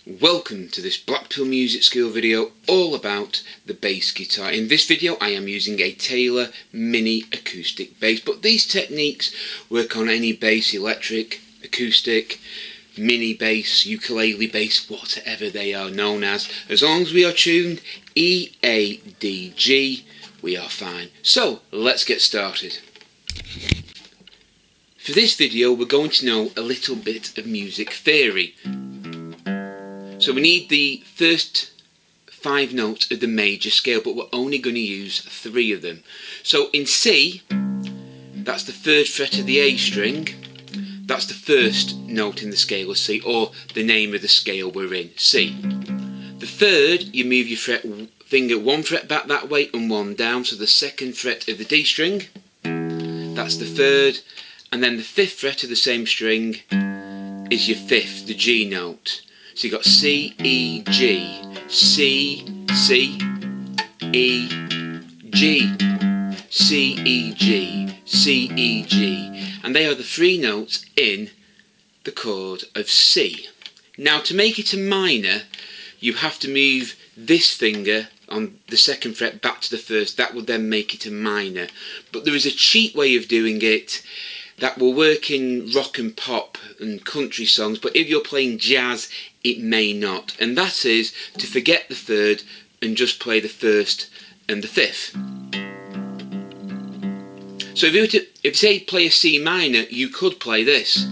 Welcome to this Blackpool Music School video all about the bass guitar. In this video I am using a Taylor mini acoustic bass, but these techniques work on any bass, electric, acoustic, mini bass, ukulele bass, whatever they are known as long as we are tuned E, A, D, G, we are fine. So let's get started. For this video we're going to know a little bit of music theory. So we need the first 5 notes of the major scale, but we're only going to use 3 of them. So in C, that's the 3rd fret of the A string. That's the first note in the scale of C, or the name of the scale we're in, C. The 3rd, you move your finger 1 fret back that way and 1 down, so the 2nd fret of the D string. That's the 3rd, and then the 5th fret of the same string is your 5th, the G note. So you've got C, E, G, C, C, E, G, C, E, G, C, E, G, and they are the 3 notes in the chord of C. Now to make it a minor, you have to move this finger on the 2nd fret back to the 1st. That will then make it a minor. But there is a cheat way of doing it that will work in rock and pop and country songs, but if you're playing jazz it may not, and that is to forget the 3rd and just play the 1st and the 5th. So if you were to, say play a C minor, you could play this,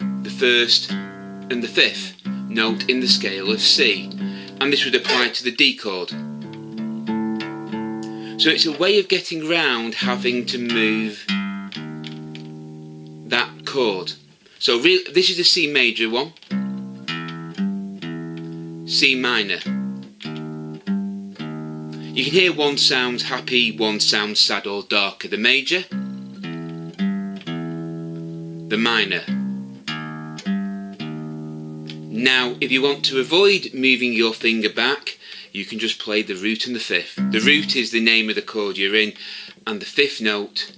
the 1st and the 5th note in the scale of C, and this would apply to the D chord. So it's a way of getting round having to move that chord. So this is the C major one, C minor. You can hear one sounds happy, one sounds sad or darker. The major, the minor. Now if you want to avoid moving your finger back, you can just play the root and the 5th. The root is the name of the chord you're in, and the 5th note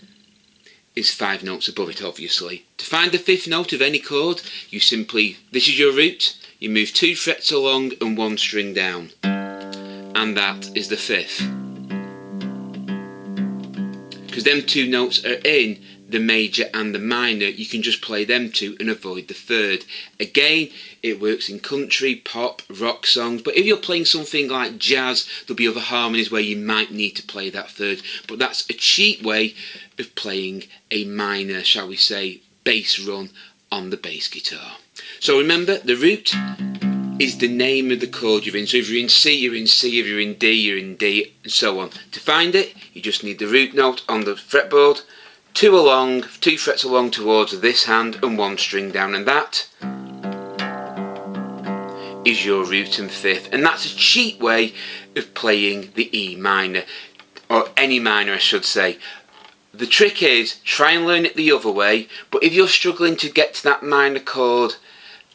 is 5 notes above it, obviously. To find the 5th note of any chord, you simply, this is your root, you move 2 frets along and 1 string down, and that is the 5th. Because them 2 notes are in the major and the minor, you can just play them 2 and avoid the 3rd. Again, it works in country, pop, rock songs, but if you're playing something like jazz, there'll be other harmonies where you might need to play that 3rd, but that's a cheap way of playing a minor, shall we say, bass run on the bass guitar. So remember, the root is the name of the chord you're in. So if you're in C, you're in C, if you're in D, you're in D, and so on. To find it, you just need the root note on the fretboard, 2 frets along towards this hand and 1 string down, and that is your root and 5th. And that's a cheap way of playing the E minor, or any minor I should say. The trick is, try and learn it the other way, but if you're struggling to get to that minor chord,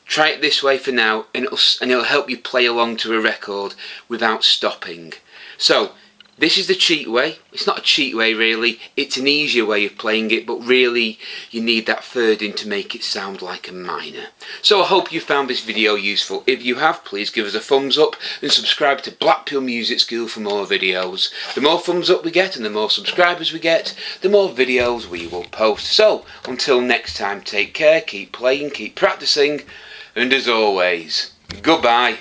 try it this way for now, and it'll help you play along to a record without stopping. So this is the cheat way. It's not a cheat way really, it's an easier way of playing it, but really you need that 3rd in to make it sound like a minor. So I hope you found this video useful. If you have, please give us a thumbs up and subscribe to Blackpool Music School for more videos. The more thumbs up we get and the more subscribers we get, the more videos we will post. So until next time, take care, keep playing, keep practicing, and as always, goodbye.